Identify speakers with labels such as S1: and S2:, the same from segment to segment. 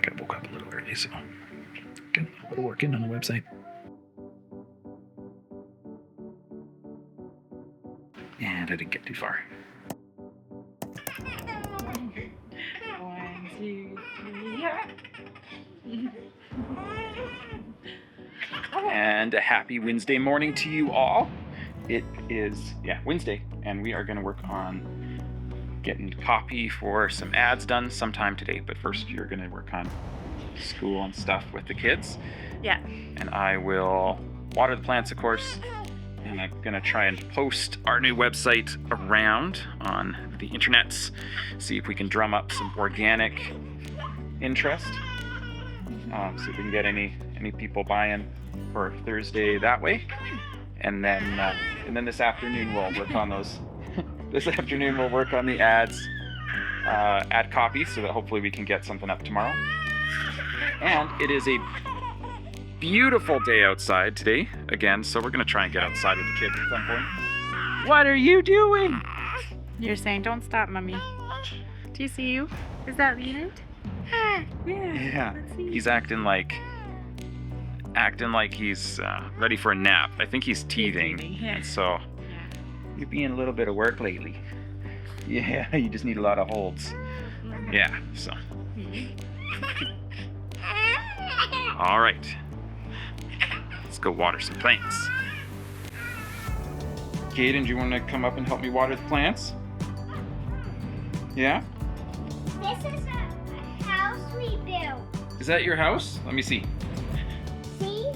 S1: I woke up a little early, so getting a little work in on the website. And I didn't get too far.
S2: 1, 2, 3, yeah.
S1: And a happy Wednesday morning to you all. It is, Wednesday, and we are going to work on getting copy for some ads done sometime today. But first, you're going to work on school and stuff with the kids.
S2: Yeah.
S1: And I will water the plants, of course. And I'm going to try and post our new website around on the internets. See if we can drum up some organic interest. See if we can get any people buying for Thursday that way. And then this afternoon we'll work on those. This afternoon we'll work on the ads, ad copy, so that hopefully we can get something up tomorrow. And it is a beautiful day outside today, again, so we're going to try and get outside with the kids at some point. What are you doing?
S2: You're saying, don't stop, Mommy. Do you see you? Is that Leonard?
S1: Yeah.
S2: Let's see.
S1: He's acting like he's ready for a nap. I think he's teething.
S2: Yeah.
S1: And so you're being a little bit of work lately. Yeah, you just need a lot of holds. Yeah, so. All right. Let's go water some plants. Kaden, do you want to come up and help me water the plants? Yeah?
S3: This is a house we built.
S1: Is that your house? Let me see.
S3: See?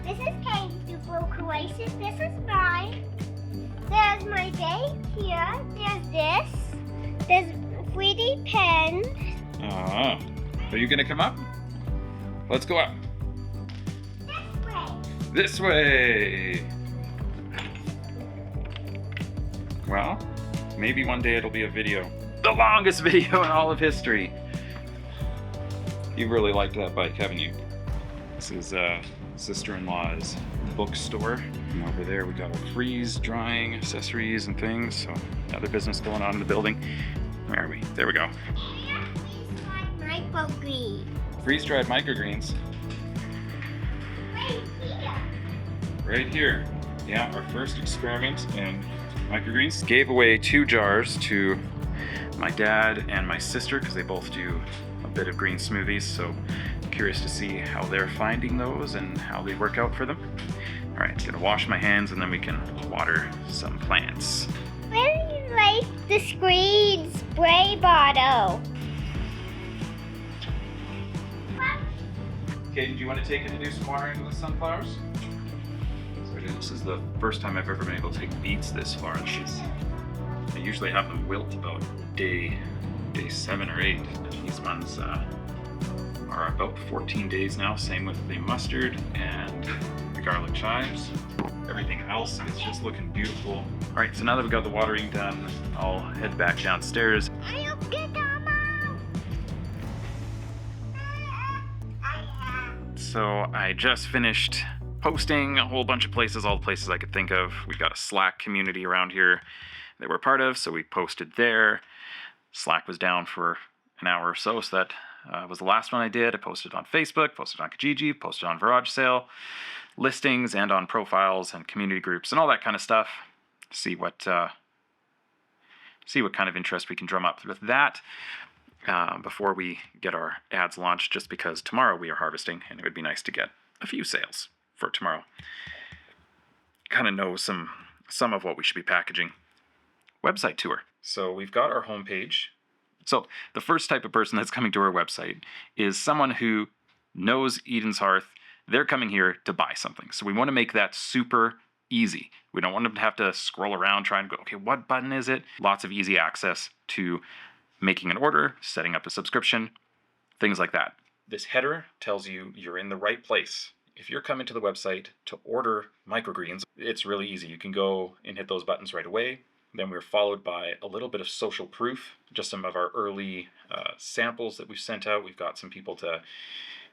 S3: This is Kane's broke oasis. This is mine. There's my bed here. There's this. There's 3D pen.
S1: Are you going to come up? Let's go up.
S3: This way.
S1: This way! Well, maybe one day it'll be a video. The longest video in all of history. You really liked that bike, haven't you? This is sister-in-law's bookstore. And over there we got our freeze drying accessories and things. So another business going on in the building. Where are we? There we go.
S3: Microgreen.
S1: Freeze-dried microgreens.
S3: Right here.
S1: Right here. Yeah, our first experiment in microgreens. Gave away 2 jars to my dad and my sister because they both do a bit of green smoothies, so I'm curious to see how they're finding those and how they work out for them. All right, gonna wash my hands and then we can water some plants.
S3: Where do you like the screen spray bottle?
S1: Okay, do you want to take it to do some watering with the sunflowers? So this is the first time I've ever been able to take beets this far. I usually have them wilt about day 7 or 8. These ones are about 14 days now. Same with the mustard and the garlic chives. Everything else is just looking beautiful. All right, so now that we've got the watering done, I'll head back downstairs. So I just finished posting a whole bunch of places, all the places I could think of. We've got a Slack community around here that we're part of, so we posted there. Slack was down for an hour or so that was the last one I did. I posted on Facebook, posted on Kijiji, posted on Garage Sale, listings, and on profiles and community groups and all that kind of stuff. See what kind of interest we can drum up with that before we get our ads launched, just because tomorrow we are harvesting and it would be nice to get a few sales for tomorrow. Kind of know some of what we should be packaging. Website tour. So we've got our homepage. So the first type of person that's coming to our website is someone who knows Eden's Hearth. They're coming here to buy something. So we want to make that super easy. We don't want them to have to scroll around trying to go, okay, what button is it? Lots of easy access to making an order, setting up a subscription, things like that. This header tells you you're in the right place. If you're coming to the website to order microgreens, it's really easy. You can go and hit those buttons right away. Then we're followed by a little bit of social proof, just some of our early samples that we've sent out. We've got some people to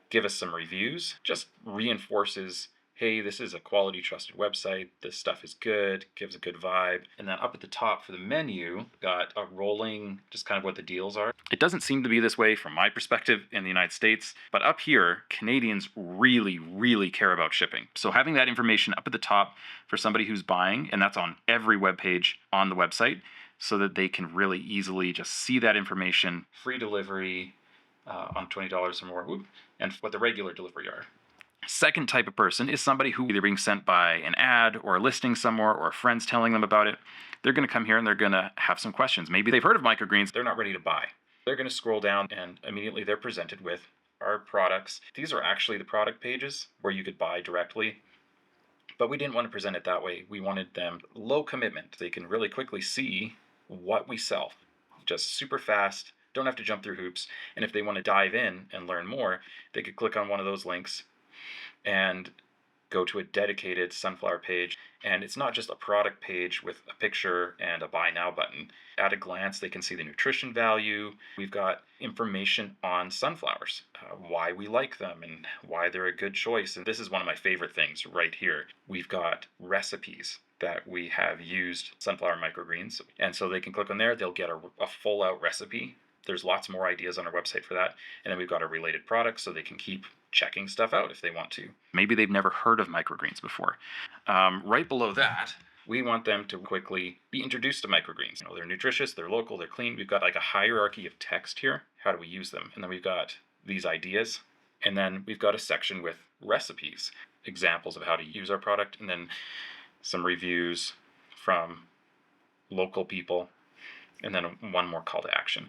S1: give us some reviews. Just reinforces hey, this is a quality, trusted website. This stuff is good, gives a good vibe. And then up at the top for the menu, got a rolling, just kind of what the deals are. It doesn't seem to be this way from my perspective in the United States, but up here, Canadians really, really care about shipping. So having that information up at the top for somebody who's buying, and that's on every web page on the website, so that they can really easily just see that information, free delivery on $20 or more, and what the regular delivery are. Second type of person is somebody who either being sent by an ad or a listing somewhere or friends telling them about it. They're going to come here and they're going to have some questions. Maybe they've heard of microgreens. They're not ready to buy. They're going to scroll down and immediately they're presented with our products. These are actually the product pages where you could buy directly, but we didn't want to present it that way. We wanted them low commitment. They can really quickly see what we sell, just super fast. Don't have to jump through hoops. And if they want to dive in and learn more, they could click on one of those links and go to a dedicated sunflower page. And it's not just a product page with a picture and a buy now button. At a glance, they can see the nutrition value. We've got information on sunflowers, why we like them and why they're a good choice. And this is one of my favorite things right here. We've got recipes that we have used sunflower microgreens. And so they can click on there, they'll get a full out recipe. There's lots more ideas on our website for that. And then we've got a related product so they can keep checking stuff out if they want to. Maybe they've never heard of microgreens before. Right below that, we want them to quickly be introduced to microgreens. You know, they're nutritious, they're local, they're clean. We've got like a hierarchy of text here. How do we use them? And then we've got these ideas. And then we've got a section with recipes, examples of how to use our product, and then some reviews from local people, and then one more call to action.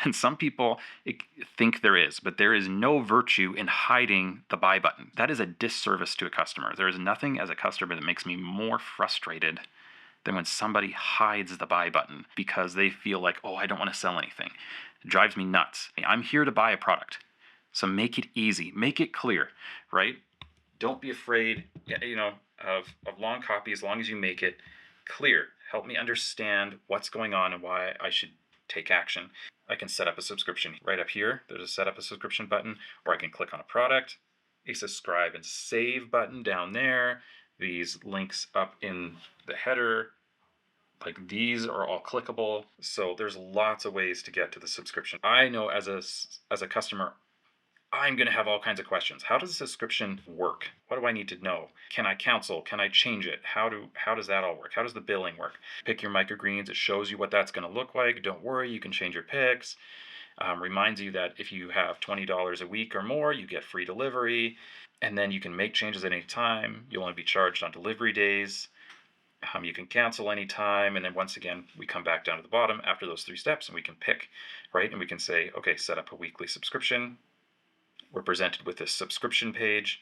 S1: And some people think there is, but there is no virtue in hiding the buy button. That is a disservice to a customer. There is nothing as a customer that makes me more frustrated than when somebody hides the buy button because they feel like, oh, I don't want to sell anything. It drives me nuts. I'm here to buy a product. So make it easy, make it clear, right? Don't be afraid, of long copy as long as you make it clear. Help me understand what's going on and why I should take action. I can set up a subscription right up here. There's a set up a subscription button, or I can click on a product, a subscribe and save button down there. These links up in the header, like these are all clickable. So there's lots of ways to get to the subscription. I know as a customer, I'm going to have all kinds of questions. How does a subscription work? What do I need to know? Can I cancel? Can I change it? How does that all work? How does the billing work? Pick your microgreens. It shows you what that's going to look like. Don't worry, you can change your picks. Reminds you that if you have $20 a week or more, you get free delivery. And then you can make changes at any time. You'll only be charged on delivery days. You can cancel anytime. And then once again, we come back down to the bottom after those 3 steps and we can pick, right? And we can say, okay, set up a weekly subscription. We're presented with this subscription page.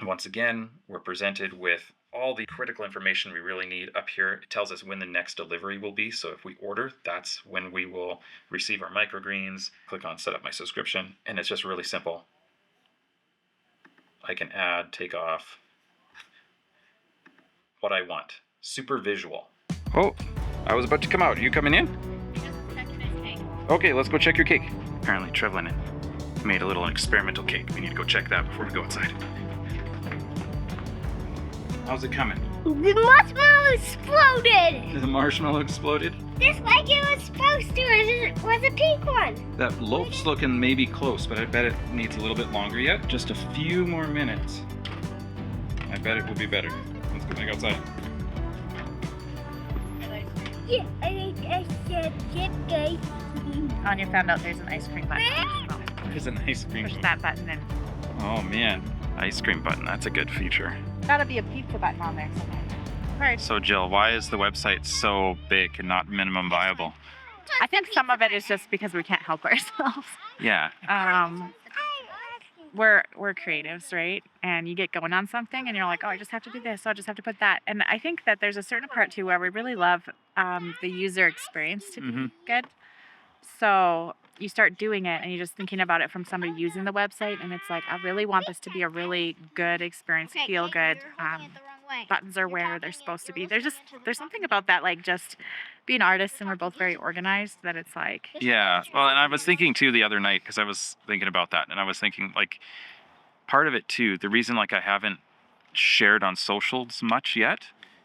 S1: Once again, we're presented with all the critical information we really need up here. It tells us when the next delivery will be. So if we order, that's when we will receive our microgreens. Click on set up my subscription, and it's just really simple. I can add, take off what I want. Super visual. Oh, I was about to come out. Are you coming in? Okay, let's go check your cake. Apparently Trevlin made a little experimental cake. We need to go check that before we go inside. How's it coming?
S3: The marshmallow exploded!
S1: The marshmallow exploded?
S3: Just like it was supposed to. It was a pink one.
S1: That loaf's looking maybe close, but I bet it needs a little bit longer yet. Just a few more minutes. I bet it will be better. Let's go back outside.
S3: Yeah, I said chip cake.
S2: Anya found out there's an ice cream button.
S1: There's an ice cream
S2: Push
S1: button.
S2: that button in.
S1: Oh man, ice cream button. That's a good feature.
S2: Gotta be a pizza button on there somewhere. All right.
S1: So Jill, why is the website so big and not minimum viable?
S2: I think some of it is just because we can't help ourselves.
S1: Yeah.
S2: We're creatives, right? And you get going on something and you're like, oh, I just have to do this. So I just have to put that. And I think that there's a certain part too where we really love the user experience to be good. So you start doing it and you're just thinking about it from somebody using the website. And it's like, I really want this to be a really good experience, feel good. Buttons are where they're supposed to be. There's something about that, like just being artists and we're both very organized, that it's like.
S1: Yeah. Well, and I was thinking too the other night, because I was thinking about that, and I was thinking like, part of it too, the reason like I haven't shared on socials much yet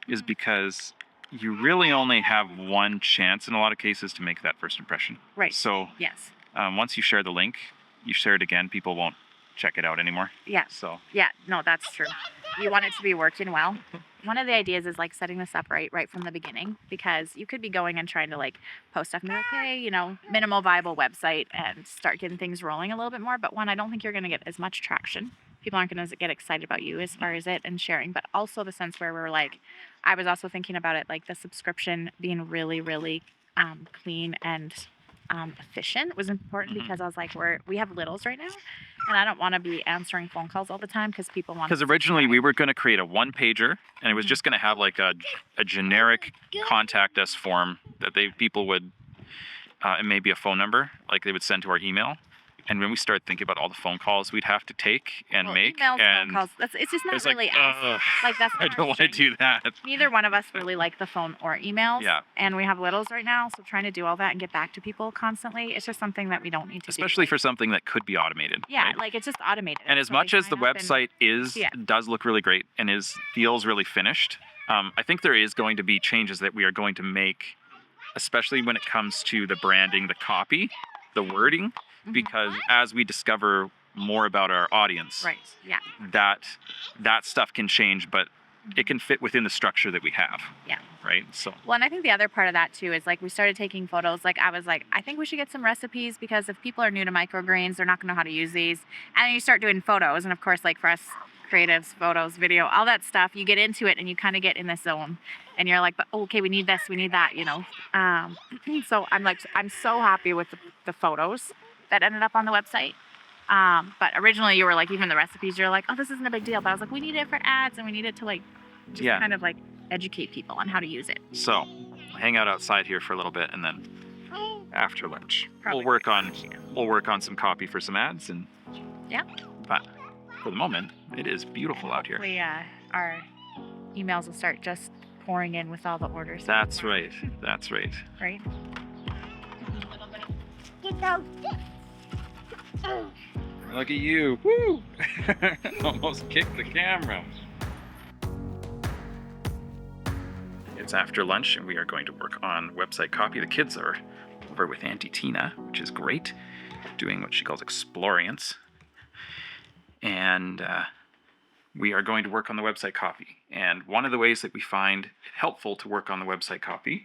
S1: is because you really only have one chance in a lot of cases to make that first impression.
S2: Right.
S1: So
S2: Yes.
S1: once you share the link, you share it again, people won't check it out anymore.
S2: Yeah.
S1: So
S2: Yeah, no, that's true. You want it to be working well. One of the ideas is like setting this up right from the beginning, because you could be going and trying to like post stuff and be like, hey, you know, minimal viable website, and start getting things rolling a little bit more. But one, I don't think you're going to get as much traction. People aren't going to get excited about you as far as it and sharing, but also the sense where we're like, I was also thinking about it like the subscription being really, really clean and efficient was important, because I was like, we have littles right now, and I don't want to be answering phone calls all the time because people want.
S1: because originally we were going to create a one pager, and it was just going to have like a generic contact us form that people would, and maybe a phone number, like they would send to our email. And when we started thinking about all the phone calls we'd have to take and make,
S2: emails,
S1: and
S2: phone calls, it's just not
S1: it's
S2: really us. Like that's
S1: I
S2: not
S1: don't
S2: our
S1: want to
S2: thing.
S1: do that.
S2: Neither one of us really like the phone or emails.
S1: Yeah.
S2: And we have littles right now, so trying to do all that and get back to people constantly, it's just something that we don't need to
S1: Especially
S2: do.
S1: for something that could be automated.
S2: Yeah,
S1: right?
S2: like it's just automated.
S1: And as
S2: So
S1: much
S2: they
S1: as the
S2: sign up and-
S1: website does look really great and feels really finished, I think there is going to be changes that we are going to make, especially when it comes to the branding, the copy, the wording, because as we discover more about our audience,
S2: Right. Yeah.
S1: that stuff can change, but it can fit within the structure that we have.
S2: Yeah.
S1: Right. So.
S2: Well, and I think the other part of that too is like we started taking photos. Like I was like, I think we should get some recipes, because if people are new to microgreens, they're not going to know how to use these. And then you start doing photos, and of course, like for us creatives, photos, video, all that stuff, you get into it and you kind of get in this zone, and you're like, but okay, we need this, we need that, you know. So I'm so happy with the photos that ended up on the website. But originally you were like, even the recipes, you're like, oh, this isn't a big deal. But I was like, we need it for ads, and we need it to like just kind of like educate people on how to use it.
S1: So, hang out outside here for a little bit, and then after lunch,
S2: Probably
S1: we'll work on some copy for some ads, and
S2: yeah.
S1: But for the moment, it is beautiful out here.
S2: Hopefully, our emails will start just pouring in with all the orders.
S1: That's right. That's right.
S2: Right.
S3: Get out.
S1: Look at you. Woo! Almost kicked the camera. It's after lunch, and we are going to work on website copy. The kids are over with Auntie Tina, which is great, doing what she calls explorience. And we are going to work on the website copy. And one of the ways that we find it helpful to work on the website copy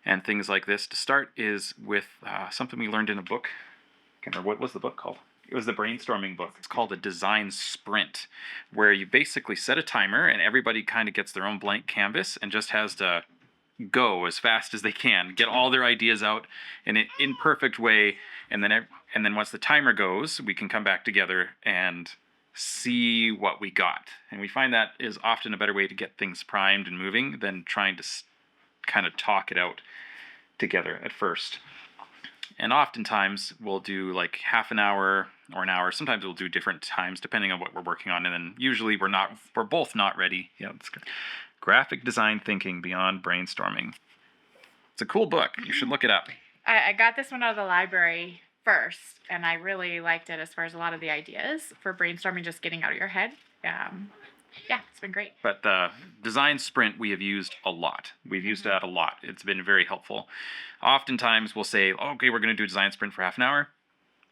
S1: and things like this to start is with something we learned in a book. I can't remember, what was the book called? It was the brainstorming book. It's called a design sprint, where you basically set a timer and everybody kind of gets their own blank canvas and just has to go as fast as they can, get all their ideas out in an imperfect way, and then once the timer goes, we can come back together and see what we got. And we find that is often a better way to get things primed and moving than trying to kind of talk it out together at first. And oftentimes we'll do like half an hour or an hour. Sometimes we'll do different times depending on what we're working on. And then usually we're both not ready. Yeah, it's good. Graphic Design Thinking Beyond Brainstorming. It's a cool book. You should look it up.
S2: I got this one out of the library first, and I really liked it as far as a lot of the ideas for brainstorming, just getting out of your head. Yeah, it's been great.
S1: But the design sprint we have used a lot. We've used that a lot. It's been very helpful. Oftentimes we'll say, okay, we're going to do a design sprint for half an hour.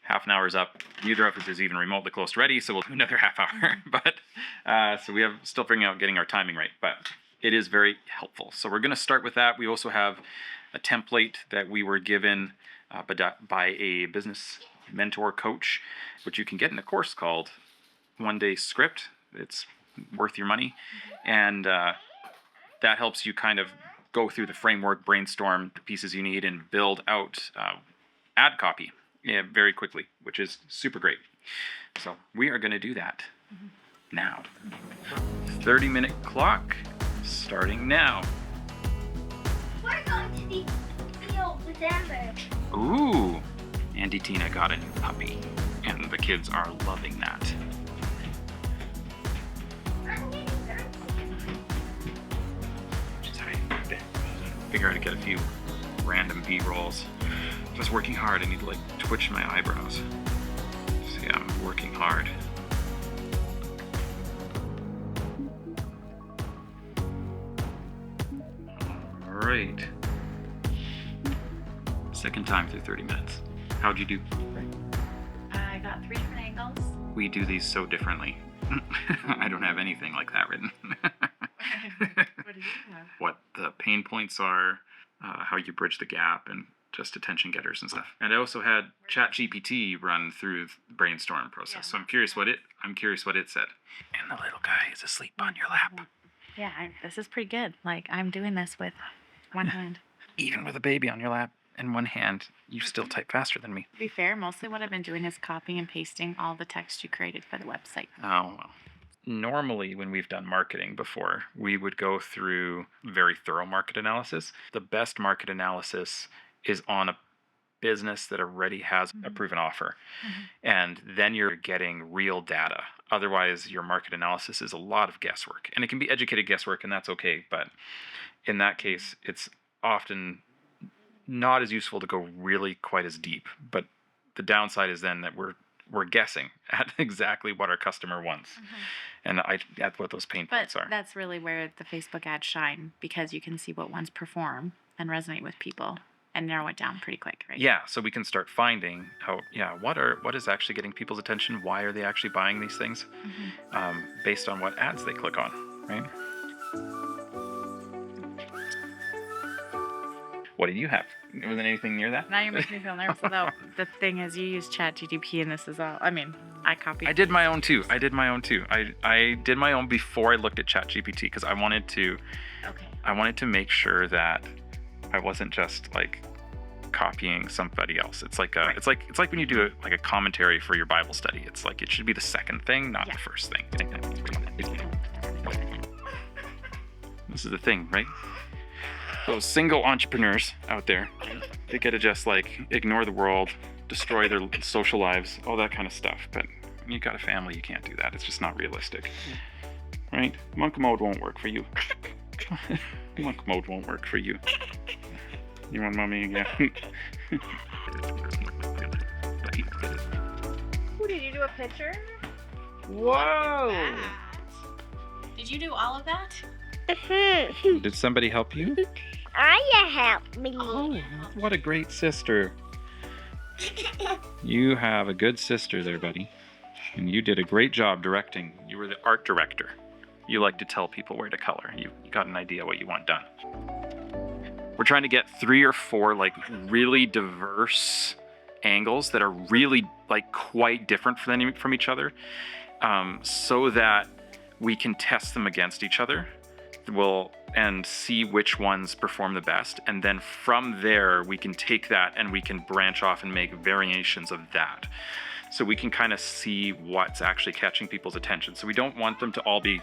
S1: Half an hour is up. Neither of us is even remotely close to ready, so we'll do another half hour. But so we have still figuring out getting our timing right. But it is very helpful. So we're going to start with that. We also have a template that we were given by a business mentor coach, which you can get in a course called One Day Script. It's worth your money, and that helps you kind of go through the framework, brainstorm the pieces you need, and build out ad copy very quickly, which is super great. So we are going to do that now. 30-minute clock starting now.
S3: We're going to the field with Amber.
S1: Ooh, Auntie Tina got a new puppy, and the kids are loving that. Figure out how to get a few random B-rolls. Just working hard. I need to like twitch my eyebrows. So yeah, I'm working hard. right. Second time through 30 minutes. How'd you do?
S2: I got 3 different angles.
S1: We do these so differently. I don't have anything like that written.
S2: What do you have?
S1: What the pain points are, how you bridge the gap, and just attention getters and stuff. And I also had ChatGPT run through the brainstorm process.
S2: Yeah.
S1: So I'm curious what it said. And the little guy is asleep on your lap.
S2: Yeah, this is pretty good. Like, I'm doing this with one hand.
S1: Even with a baby on your lap and one hand, you still type faster than me.
S2: To be fair, mostly what I've been doing is copying and pasting all the text you created for the website.
S1: Oh, well. Normally, when we've done marketing before, we would go through very thorough market analysis. The best market analysis is on a business that already has a proven offer. And then you're getting real data. Otherwise, your market analysis is a lot of guesswork. And it can be educated guesswork, and that's okay. But in that case, it's often not as useful to go really quite as deep. But the downside is then that we're guessing at exactly what our customer wants. And at what those pain points are.
S2: But that's really where the Facebook ads shine, because you can see what ones perform and resonate with people and narrow it down pretty quick, right?
S1: Yeah, so we can start finding what is actually getting people's attention, why are they actually buying these things, based on what ads they click on, right? What did you have? Wasn't anything near that?
S2: Now you're making me feel nervous. Although the thing is, you use ChatGPT, and this is all. I mean, I copied.
S1: I did my own too. I did my own before I looked at ChatGPT because I wanted to.
S2: Okay.
S1: I wanted to make sure that I wasn't just like copying somebody else. It's like it's like when you do a commentary for your Bible study. It's like it should be the second thing, not the first thing. This is the thing, right? Those single entrepreneurs out there, they gotta just like ignore the world, destroy their social lives, all that kind of stuff. But when you got a family, you can't do that. It's just not realistic, right? Monk mode won't work for you. Monk mode won't work for you. You want mommy again?
S2: Ooh, did you do a picture?
S1: Whoa!
S2: Did you do all of that?
S1: Did somebody help you?
S3: Aya helped me.
S1: Oh, what a great sister. You have a good sister there, buddy. And you did a great job directing. You were the art director. You like to tell people where to color. You got an idea what you want done. We're trying to get 3 or 4 like really diverse angles that are really like quite different from each other, so that we can test them against each other. And see which ones perform the best, and then from there we can take that and we can branch off and make variations of that, so we can kind of see what's actually catching people's attention. So we don't want them to all be,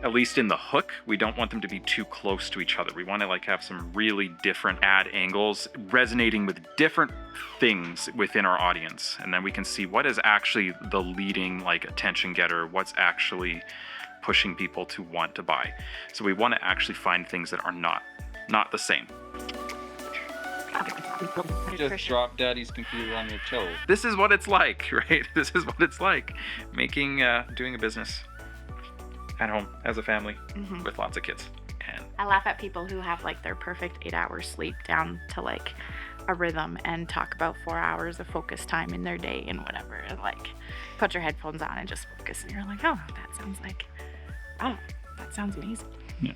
S1: at least in the hook, we don't want them to be too close to each other. We want to like have some really different ad angles resonating with different things within our audience, and then we can see what is actually the leading like attention getter, what's actually pushing people to want to buy. So we want to actually find things that are not the same.
S4: Just drop daddy's computer on your toe.
S1: This is what it's like, right? This is what it's like doing a business at home as a family with lots of kids. And
S2: I laugh at people who have like their perfect 8 hours sleep down to like a rhythm and talk about 4 hours of focus time in their day and whatever, and like put your headphones on and just focus, and you're like, oh, that sounds amazing.
S1: Yeah.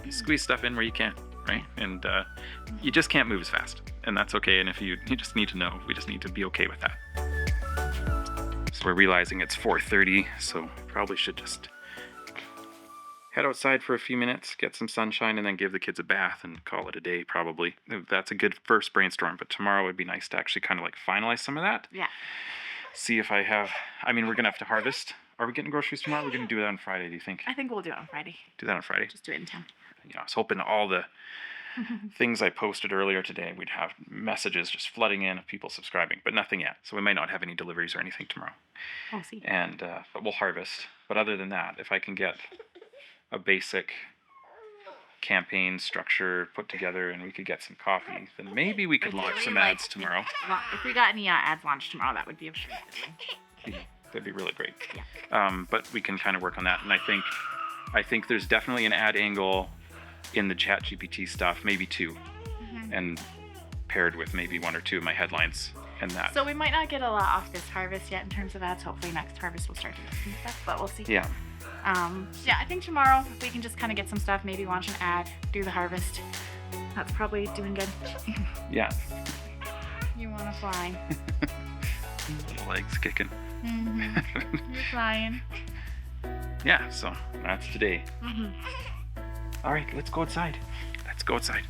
S1: Squeeze stuff in where you can, right? And you just can't move as fast, and that's okay. And if you just need to know, we just need to be okay with that. So we're realizing it's 4:30, so probably should just head outside for a few minutes, get some sunshine, and then give the kids a bath and call it a day, probably. That's a good first brainstorm, but tomorrow would be nice to actually kind of like finalize some of that.
S2: Yeah.
S1: See if we're going to have to harvest. Are we getting groceries tomorrow? We're going to do that on Friday, do you think?
S2: I think we'll do it on Friday.
S1: Do that on Friday?
S2: Just do it in town.
S1: I was hoping all the things I posted earlier today, we'd have messages just flooding in of people subscribing, but nothing yet. So we might not have any deliveries or anything tomorrow.
S2: We'll see.
S1: And but we'll harvest. But other than that, if I can get a basic campaign structure put together and we could get some coffee, then maybe we could launch some ads tomorrow.
S2: If we got any ads launched tomorrow, that would be amazing.
S1: That'd be really great.
S2: Yeah.
S1: But we can kind of work on that, and I think there's definitely an ad angle in the ChatGPT stuff, maybe 2, and paired with maybe 1 or 2 of my headlines and that.
S2: So we might not get a lot off this harvest yet in terms of ads. Hopefully next harvest we'll start to get some stuff, but we'll see.
S1: Yeah.
S2: Yeah, I think tomorrow we can just kind of get some stuff, maybe launch an ad, do the harvest. That's probably doing good.
S1: Yeah.
S2: You want to fly.
S1: Little legs kicking.
S2: You're flying.
S1: Yeah, so that's today. All right, let's go outside. Let's go outside.